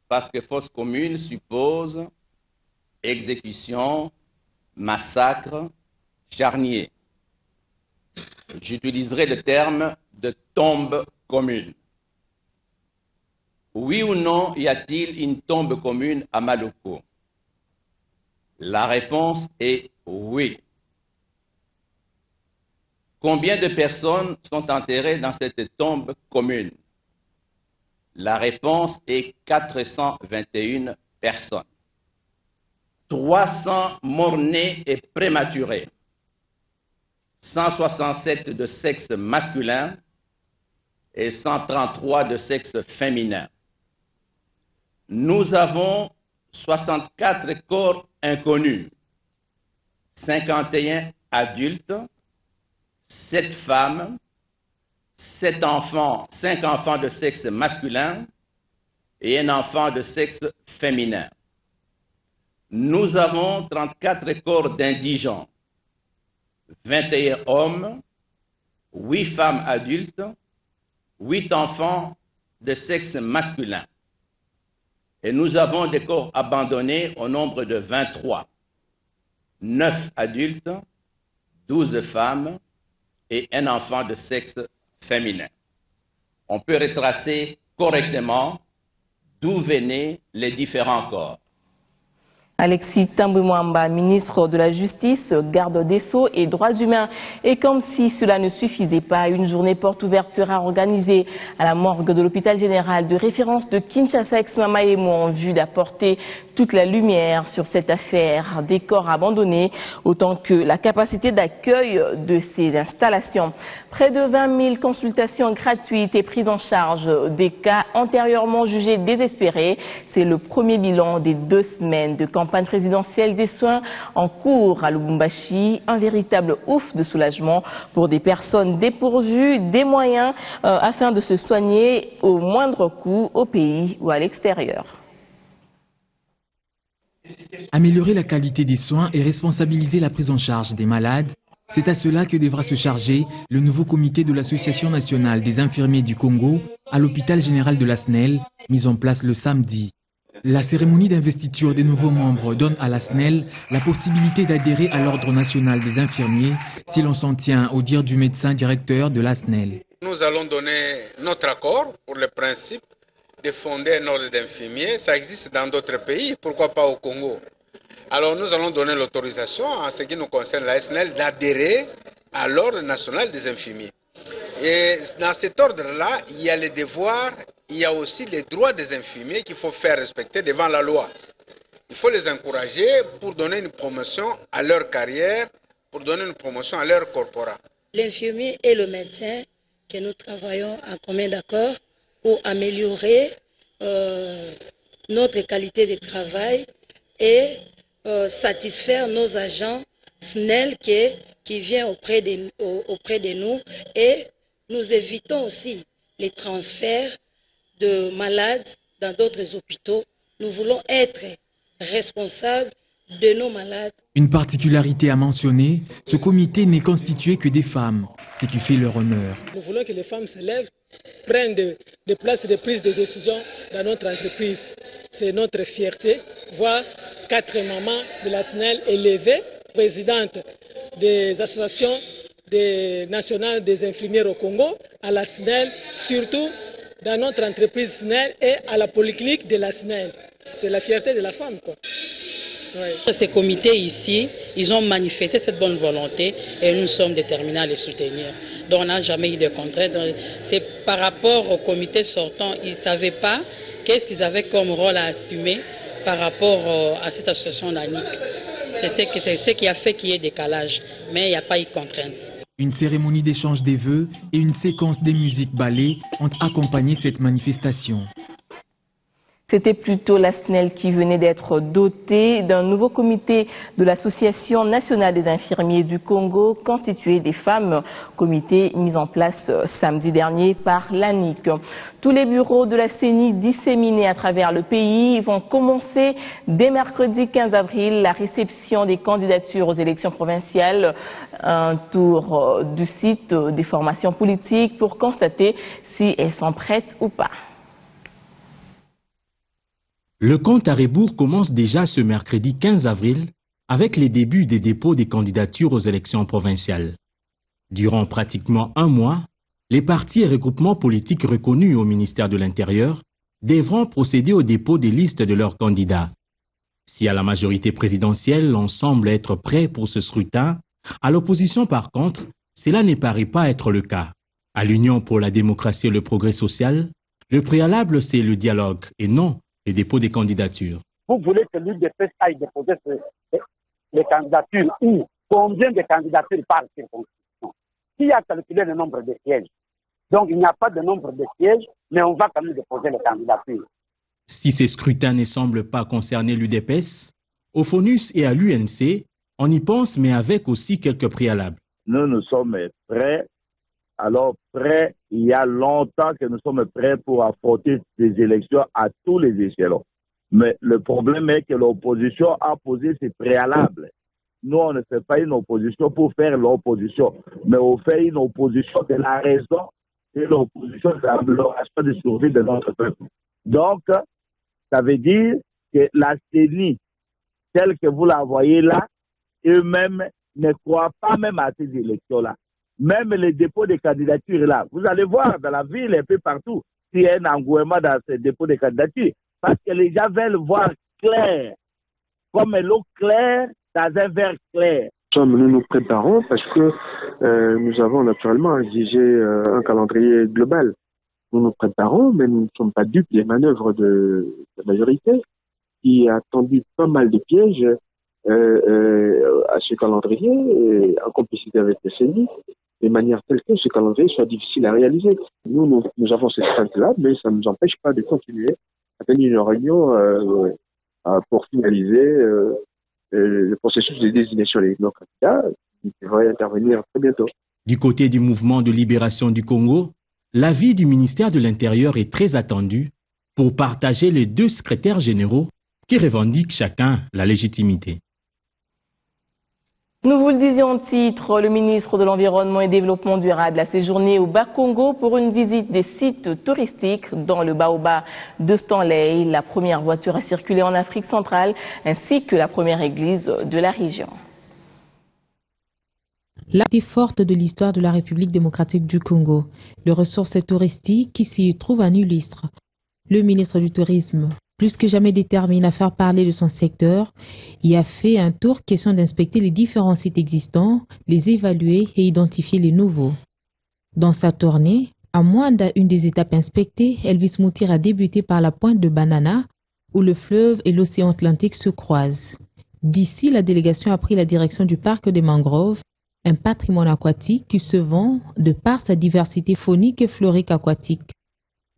parce que fosse commune suppose exécution, massacre, charnier. J'utiliserai le terme de tombe commune. Oui ou non, y a-t-il une tombe commune à Maloko? La réponse est oui. Combien de personnes sont enterrées dans cette tombe commune? La réponse est 421 personnes. 300 morts-nés et prématurés. 167 de sexe masculin et 133 de sexe féminin. Nous avons 64 corps inconnus, 51 adultes, 7 femmes, 7 enfants, 5 enfants de sexe masculin et un enfant de sexe féminin. Nous avons 34 corps d'indigents, 21 hommes, 8 femmes adultes, 8 enfants de sexe masculin. Et nous avons des corps abandonnés au nombre de 23, 9 adultes, 12 femmes et un enfant de sexe féminin. On peut retracer correctement d'où venaient les différents corps. Alexis Tambwe-Mwamba, ministre de la Justice, garde des Sceaux et droits humains. Et comme si cela ne suffisait pas, une journée porte ouverte sera organisée à la morgue de l'hôpital général de référence de Kinshasa ex-Mamaemo en vue d'apporter toute la lumière sur cette affaire des corps abandonnés, autant que la capacité d'accueil de ces installations. Près de 20 000 consultations gratuites et prises en charge des cas antérieurement jugés désespérés. C'est le premier bilan des 2 semaines de campagne présidentielle des soins en cours à Lubumbashi. Un véritable ouf de soulagement pour des personnes dépourvues des moyens afin de se soigner au moindre coût au pays ou à l'extérieur. Améliorer la qualité des soins et responsabiliser la prise en charge des malades, c'est à cela que devra se charger le nouveau comité de l'Association nationale des infirmiers du Congo à l'hôpital général de la SNEL, mis en place le samedi. La cérémonie d'investiture des nouveaux membres donne à la SNEL la possibilité d'adhérer à l'ordre national des infirmiers si l'on s'en tient au dire du médecin directeur de la SNEL. Nous allons donner notre accord pour le principe de fonder un ordre d'infirmiers. Ça existe dans d'autres pays, pourquoi pas au Congo? Alors nous allons donner l'autorisation en ce qui nous concerne la SNEL d'adhérer à l'ordre national des infirmiers. Et dans cet ordre-là, il y a les devoirs, il y a aussi les droits des infirmiers qu'il faut faire respecter devant la loi. Il faut les encourager pour donner une promotion à leur carrière, pour donner une promotion à leur corporat. L'infirmier et le médecin, que nous travaillons en commun d'accord pour améliorer notre qualité de travail et satisfaire nos agents SNEL qui viennent auprès de nous, et nous évitons aussi les transferts de malades dans d'autres hôpitaux. Nous voulons être responsables de nos malades. Une particularité à mentionner, ce comité n'est constitué que des femmes, ce qui fait leur honneur. Nous voulons que les femmes se lèvent, prennent des places de prise de décision dans notre entreprise. C'est notre fierté, voir 4 mamans de la SNEL élevées, présidentes des associations nationales des infirmières au Congo, à la SNEL, surtout dans notre entreprise SNEL et à la polyclinique de la SNEL. C'est la fierté de la femme, quoi. Ouais. Ces comités ici, ils ont manifesté cette bonne volonté et nous sommes déterminés à les soutenir. Donc on n'a jamais eu de contrainte. C'est par rapport au comité sortant, ils ne savaient pas qu'est-ce qu'ils avaient comme rôle à assumer par rapport à cette association d'ANIC. C'est ce qui a fait qu'il y ait décalage, mais il n'y a pas eu de contrainte. Une cérémonie d'échange des vœux et une séquence des musiques ballets ont accompagné cette manifestation. C'était plutôt la SNEL qui venait d'être dotée d'un nouveau comité de l'Association nationale des infirmiers du Congo, constitué des femmes, comité mis en place samedi dernier par l'ANIC. Tous les bureaux de la CENI disséminés à travers le pays vont commencer dès mercredi 15 avril la réception des candidatures aux élections provinciales, un tour du site des formations politiques pour constater si elles sont prêtes ou pas. Le compte à rebours commence déjà ce mercredi 15 avril avec les débuts des dépôts des candidatures aux élections provinciales. Durant pratiquement un mois, les partis et regroupements politiques reconnus au ministère de l'Intérieur devront procéder au dépôt des listes de leurs candidats. Si à la majorité présidentielle, on semble être prêt pour ce scrutin, à l'opposition par contre, cela ne paraît pas être le cas. À l'Union pour la démocratie et le progrès social, le préalable c'est le dialogue et non le dépôt des candidatures. Vous voulez que l'UDPS aille déposer les candidatures ou combien de candidatures par circonscription? Qui a calculé le nombre de sièges? Donc il n'y a pas de nombre de sièges, mais on va quand même déposer les candidatures. Si ces scrutins ne semblent pas concerner l'UDPS, au FONUS et à l'UNC, on y pense mais avec aussi quelques préalables. Nous sommes prêts. Alors prêts, il y a longtemps que nous sommes prêts pour affronter des élections à tous les échelons. Mais le problème est que l'opposition a posé ses préalables. Nous, on ne fait pas une opposition pour faire l'opposition, mais on fait une opposition de la raison et l'opposition de l'amélioration de survie de notre peuple. Donc, ça veut dire que la CENI, telle que vous la voyez là, eux-mêmes ne croient pas même à ces élections-là. Même les dépôts de candidatures là, vous allez voir dans la ville un peu partout, s'il y a un engouement dans ces dépôts de candidatures, parce que les gens veulent voir clair, comme l'eau claire dans un verre clair. Nous nous préparons parce que nous avons naturellement exigé un calendrier global. Nous nous préparons, mais nous ne sommes pas dupes des manœuvres de la majorité qui a tendu pas mal de pièges à ce calendrier, en complicité avec le CENI, de manière telle que ce calendrier soit difficile à réaliser. Nous avons cette crainte-là, mais ça ne nous empêche pas de continuer à tenir une réunion pour finaliser le processus de désignation des candidats qui devrait intervenir très bientôt. Du côté du mouvement de libération du Congo, l'avis du ministère de l'Intérieur est très attendu pour partager les deux secrétaires généraux qui revendiquent chacun la légitimité. Nous vous le disions en titre, le ministre de l'Environnement et Développement durable a séjourné au Bas-Congo pour une visite des sites touristiques dans le Baobab de Stanley, la première voiture à circuler en Afrique centrale, ainsi que la première église de la région. La partie forte de l'histoire de la République démocratique du Congo, les ressources touristiques qui s'y trouvent un illustre. Le ministre du Tourisme, plus que jamais déterminé à faire parler de son secteur, y a fait un tour question d'inspecter les différents sites existants, les évaluer et identifier les nouveaux. Dans sa tournée, à moins d'une des étapes inspectées, Elvis Moutir a débuté par la pointe de Banana, où le fleuve et l'océan Atlantique se croisent. D'ici, la délégation a pris la direction du parc des mangroves, un patrimoine aquatique qui se vend de par sa diversité faunique et florique aquatique.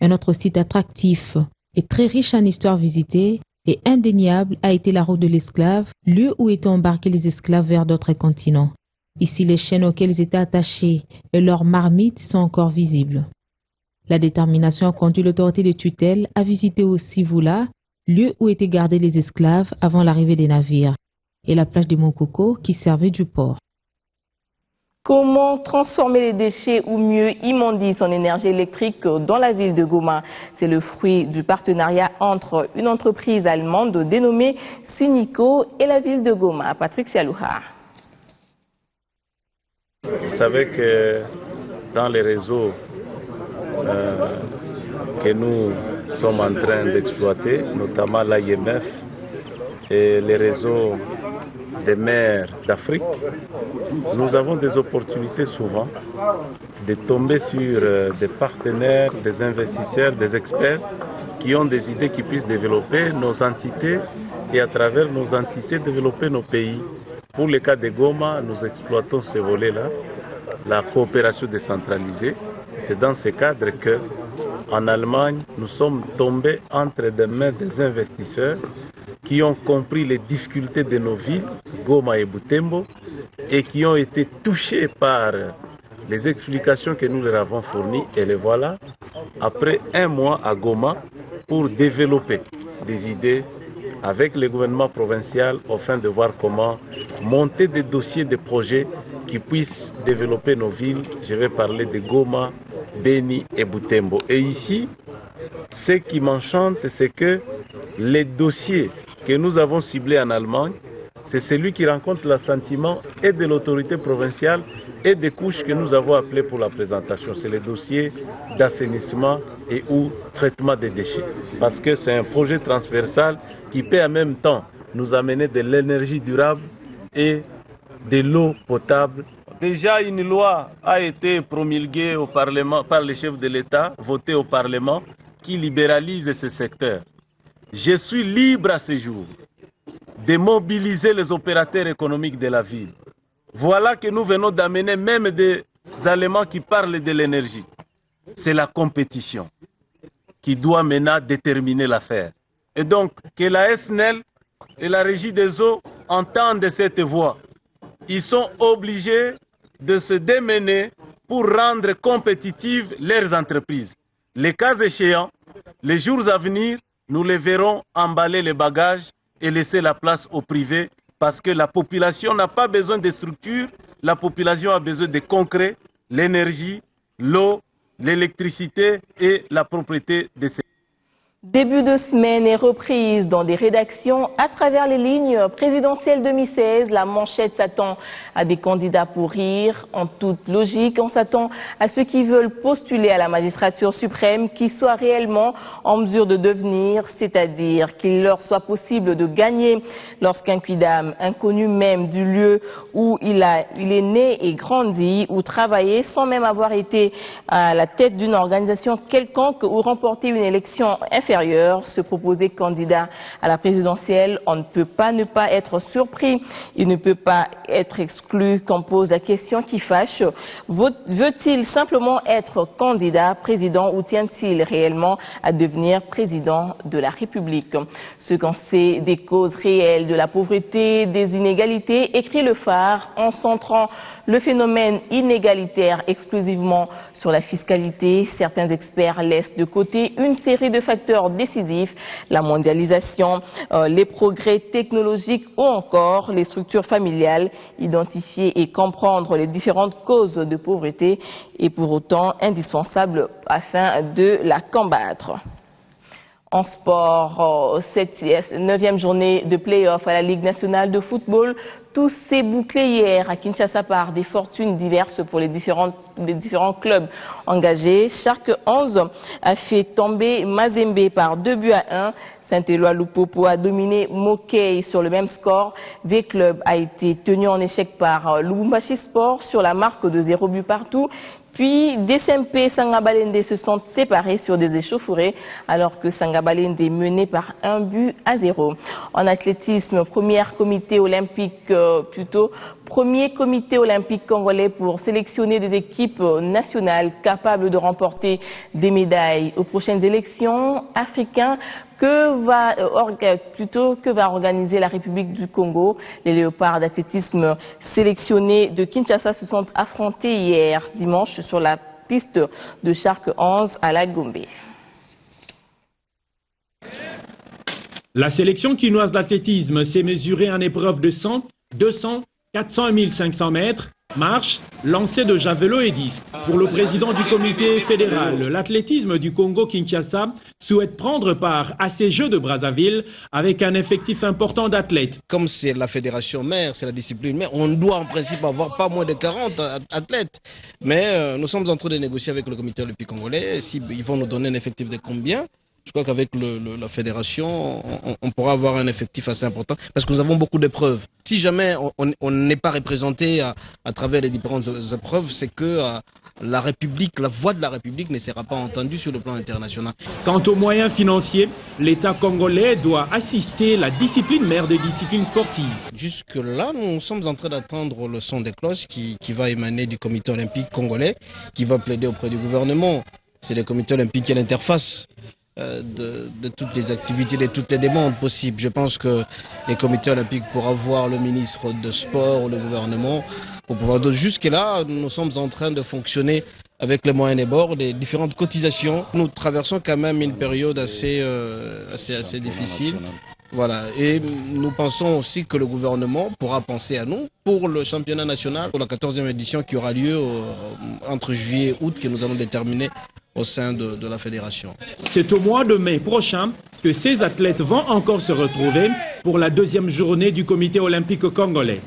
Un autre site attractif et très riche en histoire visitée et indéniable a été la route de l'esclave, lieu où étaient embarqués les esclaves vers d'autres continents. Ici, les chaînes auxquelles ils étaient attachés et leurs marmites sont encore visibles. La détermination a conduit l'autorité de tutelle à visiter aussi Voula, lieu où étaient gardés les esclaves avant l'arrivée des navires, et la plage de Mokoko qui servait du port. Comment transformer les déchets ou mieux immondier son énergie électrique dans la ville de Goma? C'est le fruit du partenariat entre une entreprise allemande dénommée Sinico et la ville de Goma. Patrick Sialouha. Vous savez que dans les réseaux que nous sommes en train d'exploiter, notamment l'AIMF et les réseaux des mers d'Afrique, nous avons des opportunités souvent de tomber sur des partenaires, des investisseurs, des experts qui ont des idées qui puissent développer nos entités et à travers nos entités développer nos pays. Pour le cas de Goma, nous exploitons ce volet-là, la coopération décentralisée. C'est dans ce cadre que, en Allemagne, nous sommes tombés entre des mains des investisseurs qui ont compris les difficultés de nos villes, Goma et Butembo, et qui ont été touchés par les explications que nous leur avons fournies. Et les voilà, après un mois à Goma, pour développer des idées avec le gouvernement provincial afin de voir comment monter des dossiers de projets qui puissent développer nos villes. Je vais parler de Goma, Beni et Butembo. Et ici, ce qui m'enchante, c'est que les dossiers que nous avons ciblés en Allemagne, c'est celui qui rencontre l'assentiment et de l'autorité provinciale et des couches que nous avons appelées pour la présentation. C'est les dossiers d'assainissement et ou traitement des déchets. Parce que c'est un projet transversal qui peut en même temps nous amener de l'énergie durable et de l'eau potable. Déjà, une loi a été promulguée au Parlement par les chefs de l'État, votée au Parlement, qui libéralise ce secteur. Je suis libre à ce jour de mobiliser les opérateurs économiques de la ville. Voilà que nous venons d'amener même des éléments qui parlent de l'énergie. C'est la compétition qui doit maintenant déterminer l'affaire. Et donc, que la SNEL et la Régie des eaux entendent cette voix. Ils sont obligés de se démener pour rendre compétitives leurs entreprises. Les cas échéants, les jours à venir, nous les verrons emballer les bagages et laisser la place au privé parce que la population n'a pas besoin de structures, la population a besoin de concret, l'énergie, l'eau, l'électricité et la propriété de ces. Début de semaine et reprise dans des rédactions à travers les lignes présidentielles 2016. La manchette s'attend à des candidats pour rire. En toute logique, on s'attend à ceux qui veulent postuler à la magistrature suprême qui soient réellement en mesure de devenir, c'est-à-dire qu'il leur soit possible de gagner lorsqu'un quidam, inconnu même du lieu où il est né et grandi ou travaillé sans même avoir été à la tête d'une organisation quelconque ou remporté une élection inférieure, se proposer candidat à la présidentielle. On ne peut pas ne pas être surpris. Il ne peut pas être exclu qu'on pose la question qui fâche. Veut-il simplement être candidat président ou tient-il réellement à devenir président de la République? Ce qu'on sait des causes réelles de la pauvreté, des inégalités, écrit le Phare en centrant le phénomène inégalitaire exclusivement sur la fiscalité. Certains experts laissent de côté une série de facteurs décisifs, la mondialisation, les progrès technologiques ou encore les structures familiales. Identifier et comprendre les différentes causes de pauvreté est pour autant indispensable afin de la combattre. En sport, cette 9e journée de play-off à la Ligue nationale de football, tout s'est bouclé hier à Kinshasa par des fortunes diverses pour les différents clubs engagés. Shark 11 a fait tomber Mazembe par 2-1. Saint-Éloi Lupopo a dominé Mokei sur le même score. V-Club a été tenu en échec par Lubumbashi Sport sur la marque de 0 but partout. Puis, DSMP Sangabalende se sont séparés sur des échauffourées alors que Sangabalende menait par 1-0. En athlétisme, premier comité olympique congolais pour sélectionner des équipes nationales capables de remporter des médailles aux prochaines élections africaines. Que va organiser la République du Congo? Les léopards d'athlétisme sélectionnés de Kinshasa se sont affrontés hier dimanche sur la piste de Shark 11 à la Gombe. La sélection quinoise d'athlétisme s'est mesurée en épreuve de 100, 200, 400 et 1500 mètres, marche, lancer de javelot et disque. Pour le président du comité fédéral, l'athlétisme du Congo-Kinshasa souhaite prendre part à ces Jeux de Brazzaville avec un effectif important d'athlètes. Comme c'est la fédération mère, c'est la discipline mère, on doit en principe avoir pas moins de 40 athlètes. Mais nous sommes en train de négocier avec le comité olympique congolais. S'ils vont nous donner un effectif de combien? Je crois qu'avec la fédération, on pourra avoir un effectif assez important parce que nous avons beaucoup d'épreuves. Si jamais on n'est pas représenté à travers les différentes épreuves, c'est que la République, la voix de la République ne sera pas entendue sur le plan international. Quant aux moyens financiers, l'État congolais doit assister la discipline mère des disciplines sportives. Jusque-là, nous sommes en train d'attendre le son des cloches qui va émaner du comité olympique congolais, qui va plaider auprès du gouvernement. C'est le comité olympique qui est l'interface de toutes les activités, de toutes les demandes possibles. Je pense que les comités olympiques pourront voir le ministre de sport ou le gouvernement pour pouvoir. Jusque-là, nous sommes en train de fonctionner avec les moyens des bords, les différentes cotisations. Nous traversons quand même une période assez difficile. Voilà. Et nous pensons aussi que le gouvernement pourra penser à nous pour le championnat national, pour la 14e édition qui aura lieu entre juillet et août, que nous allons déterminer au sein de la fédération. C'est au mois de mai prochain que ces athlètes vont encore se retrouver pour la deuxième journée du comité olympique congolais.